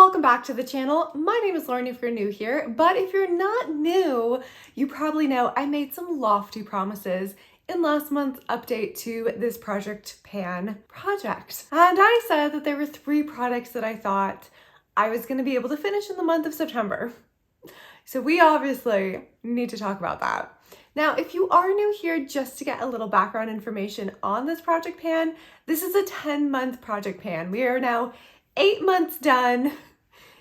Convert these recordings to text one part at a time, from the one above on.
welcome back to the channel. My name is Lauren if you're new here, but if you're not new, you probably know I made some lofty promises in last month's update to this Project Pan project. And I said that there were 3 products that I thought I was going to be able to finish in the month of September. So we obviously need to talk about that. Now, if you are new here, just to get a little background information on this Project Pan, this is a 10-month Project Pan. We are now 8 months done.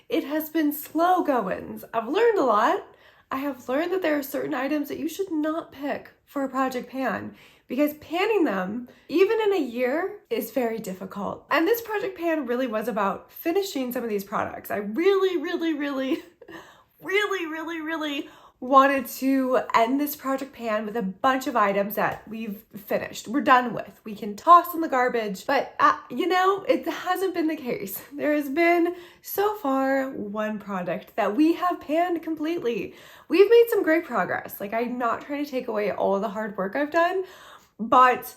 It has been slow goings. I've learned a lot. I have learned that there are certain items that you should not pick for a Project Pan because panning them, even in a year, is very difficult. And this Project Pan really was about finishing some of these products. I really wanted to end this Project Pan with a bunch of items that we've finished, we're done with. We can toss in the garbage, but you know, it hasn't been the case. There has been so far 1 product that we have panned completely. We've made some great progress. Like, I'm not trying to take away all the hard work I've done, but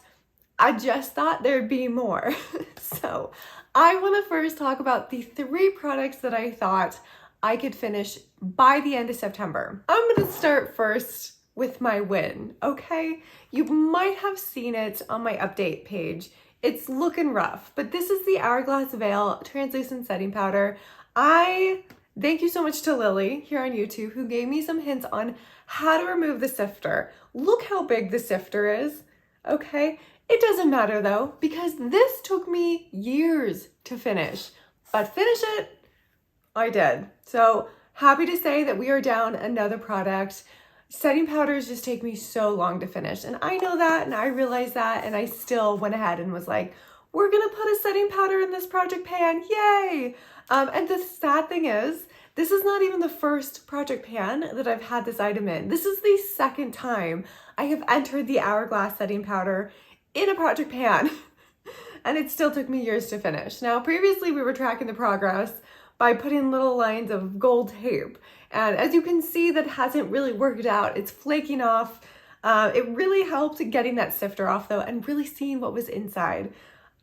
I just thought there'd be more. So I want to first talk about the 3 products that I thought I could finish by the end of September. I'm gonna start first with my win, okay? You might have seen it on my update page. It's looking rough, but this is the Hourglass Veil Translucent Setting Powder. I thank you so much to Lily here on YouTube who gave me some hints on how to remove the sifter. Look how big the sifter is, okay? It doesn't matter though, because this took me years to finish, but finish it, I did. So happy to say that we are down another product. Setting powders just take me so long to finish. And I know that and I realize that, and I still went ahead and was like, we're gonna put a setting powder in this Project Pan, yay! And the sad thing is, this is not even the first Project Pan that I've had this item in. This is the 2nd time I have entered the Hourglass setting powder in a Project Pan. And it still took me years to finish. Now, previously we were tracking the progress by putting little lines of gold tape. And as you can see, that hasn't really worked out. It's flaking off. It really helped getting that sifter off though, and really seeing what was inside.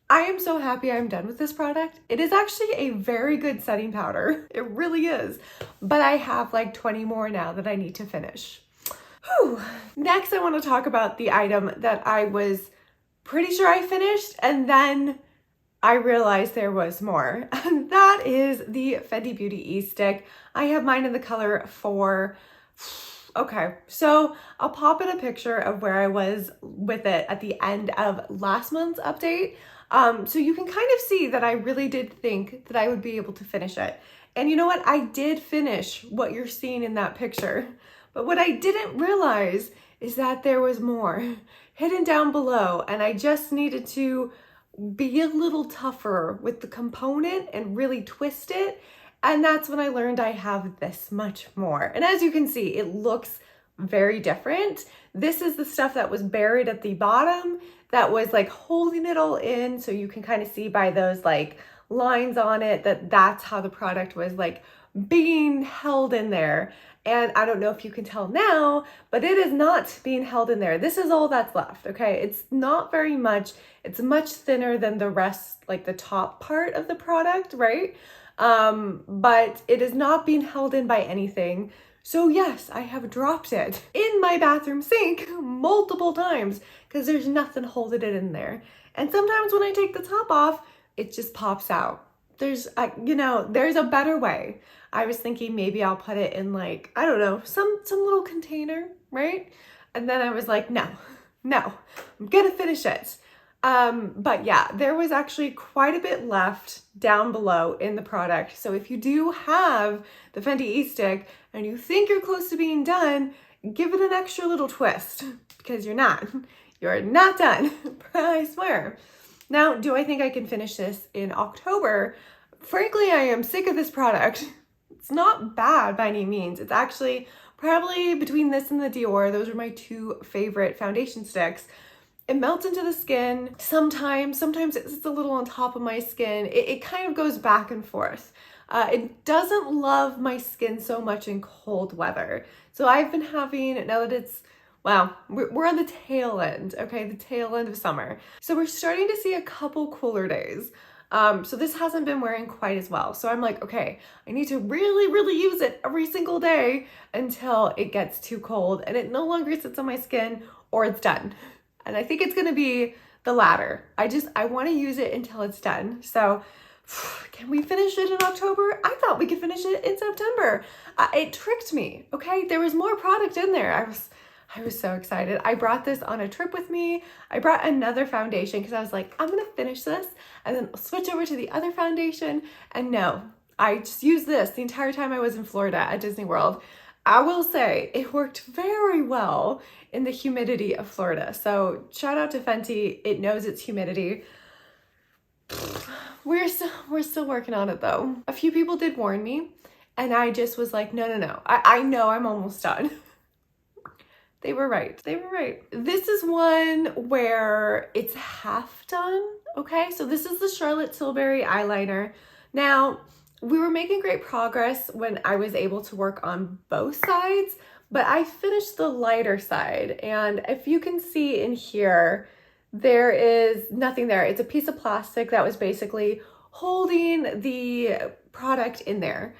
I am so happy I'm done with this product. It is actually a very good setting powder. It really is. But I have like 20 more now that I need to finish. Whew. Next, I want to talk about the item that I was pretty sure I finished, and then I realized there was more, and that is the Fenty Beauty Eaze stick. I have mine in the color 4. Okay, so I'll pop in a picture of where I was with it at the end of last month's update. So you can kind of see that I really did think that I would be able to finish it. And you know what? I did finish what you're seeing in that picture. But what I didn't realize is that there was more hidden down below, and I just needed to be a little tougher with the component and really twist it. And that's when I learned I have this much more. And as you can see, it looks very different. This is the stuff that was buried at the bottom that was like holding it all in. So you can kind of see by those like lines on it that that's how the product was like being held in there. And I don't know if you can tell now, but it is not being held in there. This is all that's left, okay? It's not very much. It's much thinner than the rest, like the top part of the product, right? But it is not being held in by anything. So yes, I have dropped it in my bathroom sink multiple times because there's nothing holding it in there. And sometimes when I take the top off, it just pops out. There's, you know, there's a better way. I was thinking maybe I'll put it in like, I don't know, some little container, right? And then I was like, no, I'm gonna finish it. But yeah, there was actually quite a bit left down below in the product. So if you do have the Fenty Eaze stick and you think you're close to being done, give it an extra little twist because you're not done, I swear. Now, do I think I can finish this in October? Frankly, I am sick of this product. It's not bad by any means. It's actually probably between this and the Dior, those are my 2 favorite foundation sticks. It melts into the skin. Sometimes it's a little on top of my skin. It kind of goes back and forth. It doesn't love my skin so much in cold weather. So I've been having, now that it's, wow, we're on the tail end, okay? The tail end of summer. So we're starting to see a couple cooler days. So this hasn't been wearing quite as well. So I'm like, okay, I need to really, really use it every single day until it gets too cold and it no longer sits on my skin or it's done. And I think it's gonna be the latter. I wanna use it until it's done. So can we finish it in October? I thought we could finish it in September. It tricked me, okay? There was more product in there. I was so excited. I brought this on a trip with me. I brought another foundation because I was like, I'm gonna finish this and then switch over to the other foundation. And no, I just used this the entire time I was in Florida at Disney World. I will say it worked very well in the humidity of Florida. So shout out to Fenty. It knows its humidity. We're still working on it though. A few people did warn me and I just was like, no. I know I'm almost done. They were right. They were right. This is one where it's half done. Okay, so this is the Charlotte Tilbury eyeliner. Now, we were making great progress when I was able to work on both sides, but I finished the lighter side. And if you can see in here, there is nothing there. It's a piece of plastic that was basically holding the product in there.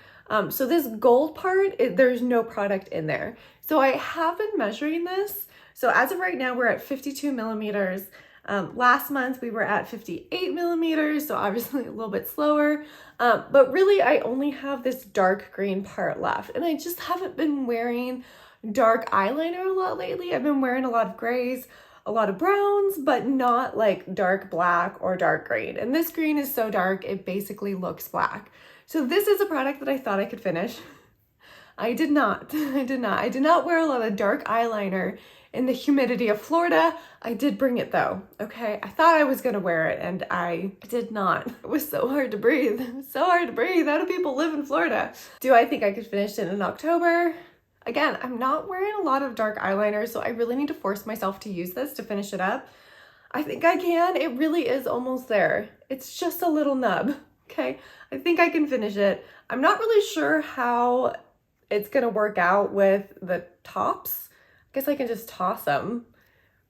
So this gold part, there's no product in there. So I have been measuring this. So as of right now, we're at 52 millimeters. Last month we were at 58 millimeters, so obviously a little bit slower. But really I only have this dark green part left and I just haven't been wearing dark eyeliner a lot lately. I've been wearing a lot of grays, a lot of browns, but not like dark black or dark green. And this green is so dark, it basically looks black. So this is a product that I thought I could finish. I did not. I did not wear a lot of dark eyeliner in the humidity of Florida. I did bring it though, okay? I thought I was gonna wear it and I did not. It was so hard to breathe. It was so hard to breathe. How do people live in Florida? Do I think I could finish it in October? Again, I'm not wearing a lot of dark eyeliner, so I really need to force myself to use this to finish it up. I think I can. It really is almost there. It's just a little nub, okay? I think I can finish it. I'm not really sure how it's gonna work out with the tops. I guess I can just toss them.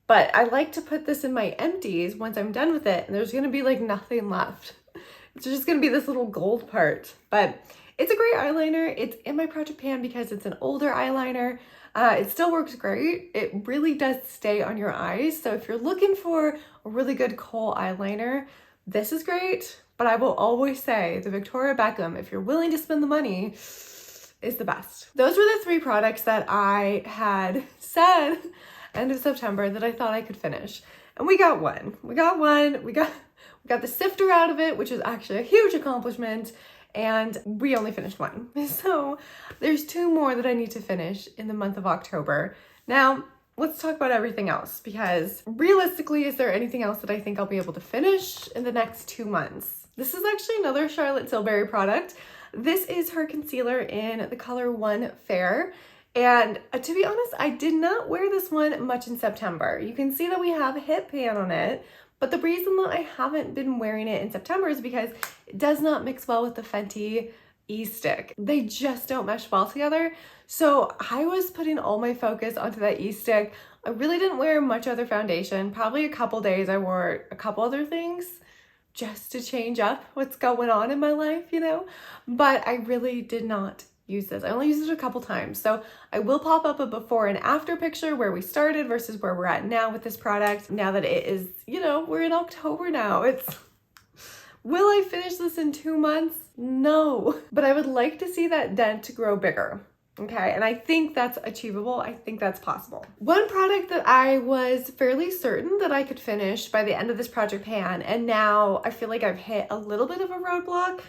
But I like to put this in my empties once I'm done with it, and there's gonna be like nothing left. It's just gonna be this little gold part. But it's a great eyeliner. It's in my project pan because it's an older eyeliner. It still works great. It really does stay on your eyes. So if you're looking for a really good kohl eyeliner, this is great. But I will always say the Victoria Beckham, if you're willing to spend the money, is the best. Those were the 3 products that I had said end of September that I thought I could finish. And we got one. We got the sifter out of it, which is actually a huge accomplishment. And we only finished one. So there's 2 more that I need to finish in the month of October. Now, let's talk about everything else because realistically, is there anything else that I think I'll be able to finish in the next 2 months? This is actually another Charlotte Tilbury product. This is her concealer in the color 1 Fair. And to be honest, I did not wear this one much in September. You can see that we have a hip pan on it, but the reason that I haven't been wearing it in September is because it does not mix well with the Fenty Eaze stick. They just don't mesh well together. So I was putting all my focus onto that Eaze stick. I really didn't wear much other foundation. Probably a couple days I wore a couple other things just to change up what's going on in my life, you know? But I really did not use this. I only used it a couple times. So I will pop up a before and after picture where we started versus where we're at now with this product. Now that it is, you know, we're in October now. Will I finish this in 2 months? No, but I would like to see that dent grow bigger. Okay, and I think that's achievable. I think that's possible. One product that I was fairly certain that I could finish by the end of this project pan, and now I feel like I've hit a little bit of a roadblock,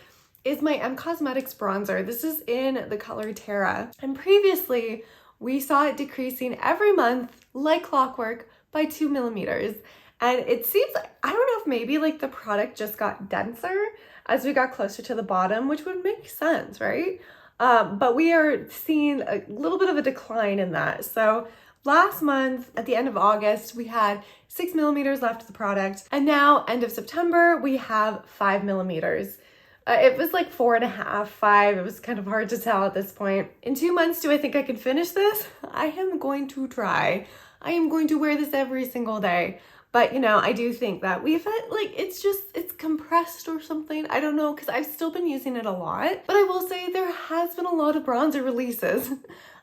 is my M Cosmetics bronzer. This is in the color Terra. And previously, we saw it decreasing every month like clockwork by 2 millimeters. And it seems like, I don't know if maybe like the product just got denser as we got closer to the bottom, which would make sense, right? But we are seeing a little bit of a decline in that. So last month, at the end of August, we had 6 millimeters left of the product. And now, end of September, we have 5 millimeters. It was like 4.5, 5. It was kind of hard to tell at this point. In 2 months, do I think I can finish this? I am going to try. I am going to wear this every single day. But, you know, I do think that we've had, like, it's compressed or something. I don't know, because I've still been using it a lot. But I will say there has been a lot of bronzer releases.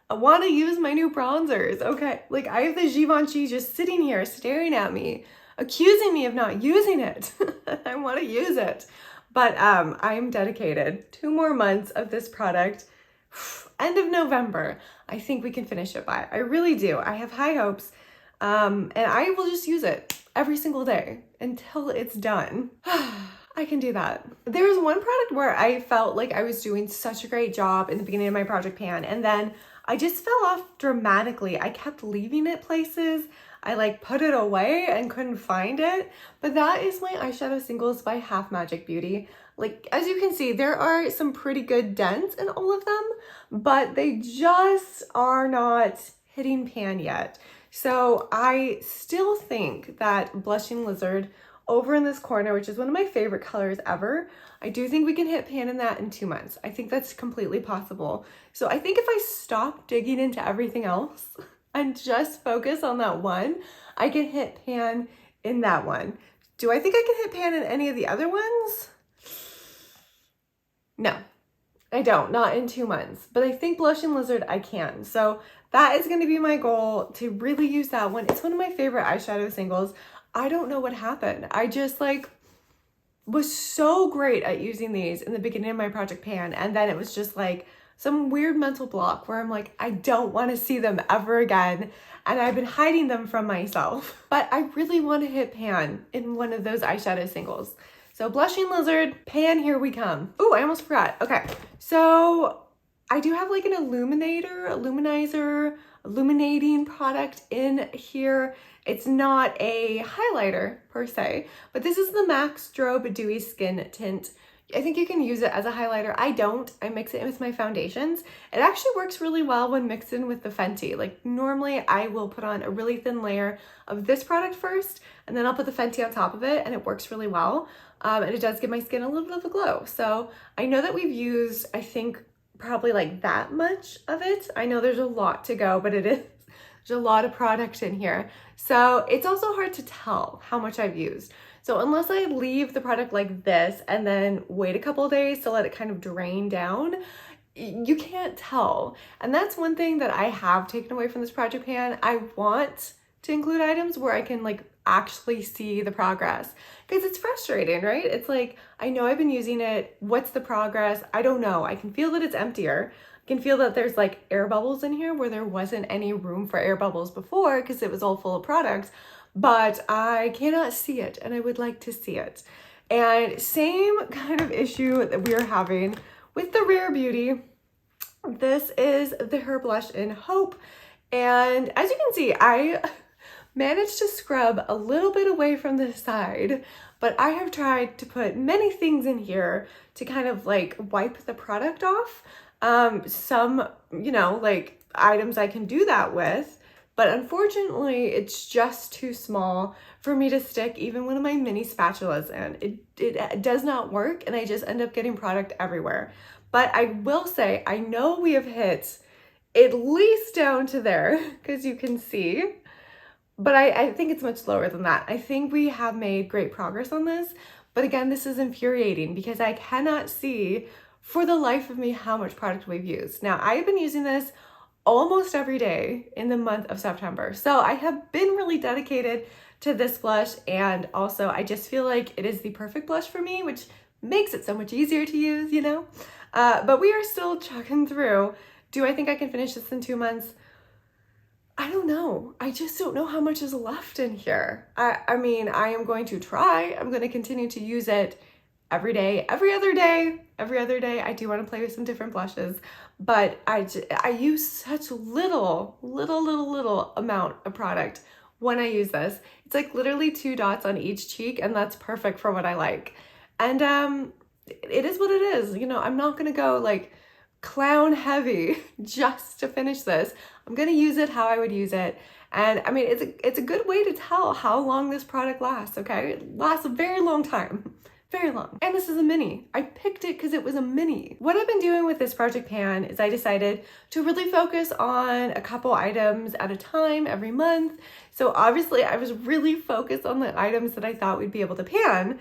I want to use my new bronzers. Okay, like, I have the Givenchy just sitting here staring at me, accusing me of not using it. I want to use it. But I'm dedicated. 2 more months of this product. End of November. I think we can finish it by. I really do. I have high hopes. And I will just use it every single day until it's done. I can do that. There was one product where I felt like I was doing such a great job in the beginning of my project pan, and then I just fell off dramatically. I kept leaving it places. I like put it away and couldn't find it. But that is my eyeshadow singles by Half Magic Beauty. Like, as you can see, there are some pretty good dents in all of them, but they just are not hitting pan yet. So I still think that Blushing Lizard over in this corner, which is one of my favorite colors ever, I do think we can hit pan in that in 2 months. I think that's completely possible. So I think if I stop digging into everything else and just focus on that one, I can hit pan in that one. Do I think I can hit pan in any of the other ones? No, I don't, not in 2 months, but I think Blushing Lizard I can. So that is going to be my goal, to really use that one. It's one of my favorite eyeshadow singles. I don't know what happened. I just like was so great at using these in the beginning of my project pan, and then it was just like some weird mental block where I'm like, I don't want to see them ever again, and I've been hiding them from myself. But I really want to hit pan in one of those eyeshadow singles. So Blushing Lizard, pan, here we come. Oh, I almost forgot. Okay, so I do have like an illuminating product in here. It's not a highlighter per se, but this is the MAC Strobe Dewy Skin Tint. I think you can use it as a highlighter. I don't. I mix it in with my foundations. It actually works really well when mixed in with the Fenty. Like, normally I will put on a really thin layer of this product first, and then I'll put the Fenty on top of it, and it works really well. And it does give my skin a little bit of a glow. So I know that we've used, I think, probably like that much of it. I know there's a lot to go, but there's a lot of product in here. So it's also hard to tell how much I've used. So unless I leave the product like this and then wait a couple of days to let it kind of drain down, you can't tell. And that's one thing that I have taken away from this project pan. I want to include items where I can like actually see the progress, because it's frustrating, right? It's like, I know I've been using it. What's the progress? I don't know. I can feel that it's emptier. I can feel that there's like air bubbles in here where there wasn't any room for air bubbles before because it was all full of products, but I cannot see it, and I would like to see it. And same kind of issue that we are having with the Rare Beauty. This is the Her Blush in Hope. And as you can see, I managed to scrub a little bit away from the side, but I have tried to put many things in here to kind of like wipe the product off. Some, you know, like items I can do that with, but unfortunately it's just too small for me to stick even one of my mini spatulas in. It does not work, and I just end up getting product everywhere. But I will say, I know we have hit at least down to there, because you can see, but I think it's much lower than that. I think we have made great progress on this, but again, this is infuriating because I cannot see for the life of me how much product we've used. Now, I have been using this almost every day in the month of September, so I have been really dedicated to this blush, and also I just feel like it is the perfect blush for me, which makes it so much easier to use, you know? But we are still chugging through. Do I think I can finish this in 2 months? I don't know. I just don't know how much is left in here. I mean, I am going to try. I'm going to continue to use it every day, every other day. I do want to play with some different blushes, but I use such little amount of product when I use this. It's like literally 2 dots on each cheek, and that's perfect for what I like. And it is what it is. You know, I'm not going to go like clown heavy just to finish this. I'm going to use it how I would use it. And I mean, it's a good way to tell how long this product lasts, okay? It lasts a very long time. very long. And this is a mini. I picked it because it was a mini. What I've been doing with this project pan is I decided to really focus on a couple items at a time every month. So obviously I was really focused on the items that I thought we'd be able to pan,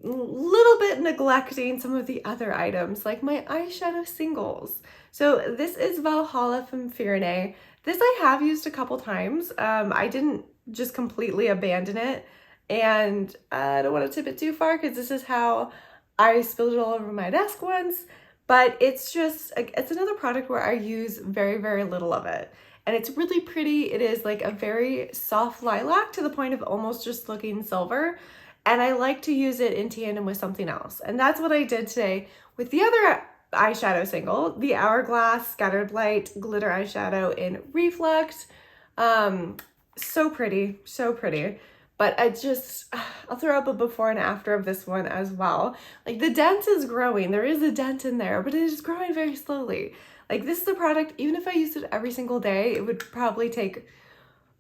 a little bit neglecting some of the other items like my eyeshadow singles. So this is Valhalla from Fyrinnae. This I have used a couple times. I didn't just completely abandon it, and I don't want to tip it too far because this is how I spilled it all over my desk once, but it's another product where I use very, very little of it. And it's really pretty. It is like a very soft lilac to the point of almost just looking silver. And I like to use it in tandem with something else. And that's what I did today with the other eyeshadow single, the Hourglass Scattered Light Glitter Eyeshadow in Reflect. So pretty, so pretty. But I'll throw up a before and after of this one as well. Like the dent is growing. There is a dent in there, but it is growing very slowly. Like this is a product, even if I used it every single day, it would probably take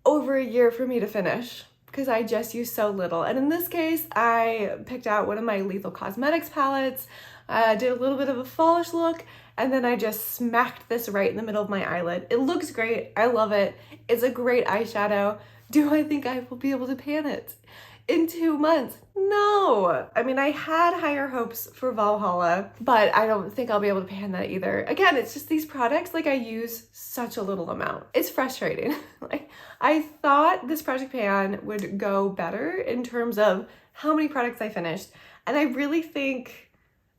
over a year for me to finish because I just use so little. And in this case, I picked out one of my Lethal Cosmetics palettes, did a little bit of a fallish look, and then I just smacked this right in the middle of my eyelid. It looks great. I love it. It's a great eyeshadow. Do I think I will be able to pan it in 2 months? No. I mean, I had higher hopes for Valhalla, but I don't think I'll be able to pan that either. Again, it's just these products, like I use such a little amount. It's frustrating. Like I thought this project pan would go better in terms of how many products I finished. And I really think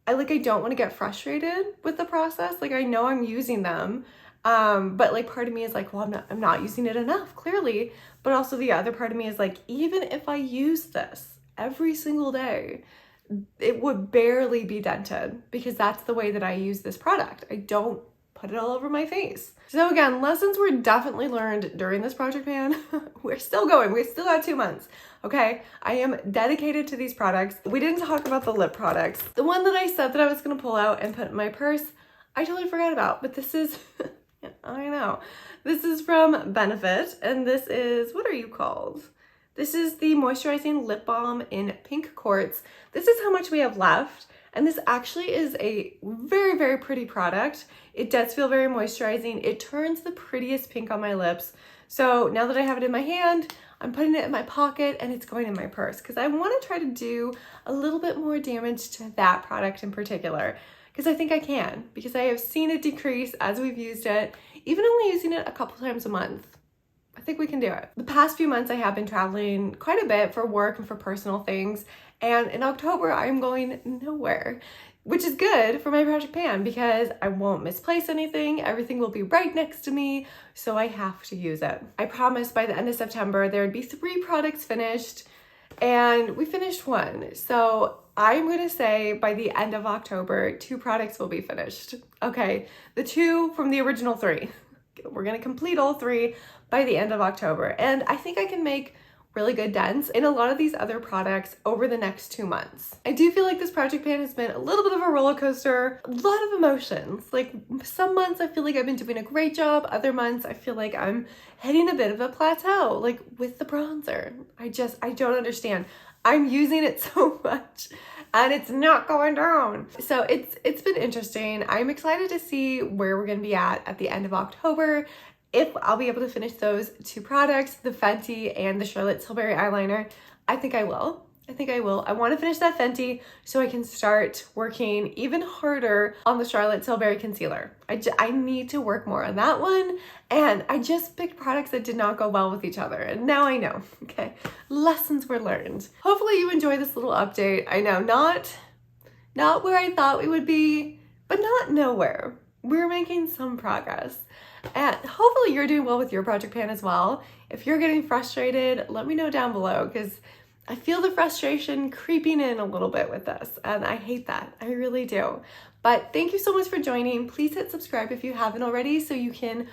I don't want to get frustrated with the process. Like I know I'm using them. But like part of me is like, well, I'm not using it enough, clearly. But also the other part of me is like, even if I use this every single day, it would barely be dented because that's the way that I use this product. I don't put it all over my face. So again, lessons were definitely learned during this project pan. We're still going. We still got 2 months. Okay, I am dedicated to these products. We didn't talk about the lip products. The one that I said that I was going to pull out and put in my purse, I totally forgot about, but this is... I know. This is from Benefit, and this is, what are you called? This is the moisturizing lip balm in Pink Quartz. This is how much we have left, and this actually is a very, very pretty product. It does feel very moisturizing. It turns the prettiest pink on my lips. So now that I have it in my hand, I'm putting it in my pocket and it's going in my purse because I want to try to do a little bit more damage to that product in particular. Because I think I can, because I have seen it decrease as we've used it, even only using it a couple times a month. I think we can do it. The past few months I have been traveling quite a bit for work and for personal things, and in October I'm going nowhere, which is good for my project pan because I won't misplace anything, everything will be right next to me, so I have to use it. I promised by the end of September there would be 3 products finished, and we finished 1. So I'm going to say by the end of October, 2 products will be finished. Okay, the 2 from the original 3. We're going to complete all 3 by the end of October. And I think I can make really good dents in a lot of these other products over the next 2 months. I do feel like this project pan has been a little bit of a roller coaster, a lot of emotions. Like some months I feel like I've been doing a great job. Other months I feel like I'm hitting a bit of a plateau, like with the bronzer. I don't understand. I'm using it so much and it's not going down. So it's been interesting. I'm excited to see where we're going to be at the end of October. If I'll be able to finish those 2 products, the Fenty and the Charlotte Tilbury eyeliner. I think I will. I want to finish that Fenty so I can start working even harder on the Charlotte Tilbury concealer. I need to work more on that one, and I just picked products that did not go well with each other, and now I know. Okay, lessons were learned. Hopefully you enjoy this little update. I know, not where I thought we would be, but not nowhere. We're making some progress. And hopefully you're doing well with your project pan as well. If you're getting frustrated, let me know down below because I feel the frustration creeping in a little bit with this, and I hate that. I really do. But thank you so much for joining. Please hit subscribe if you haven't already so you can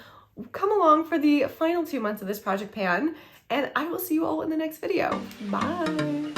come along for the final 2 months of this project pan, and I will see you all in the next video. Bye.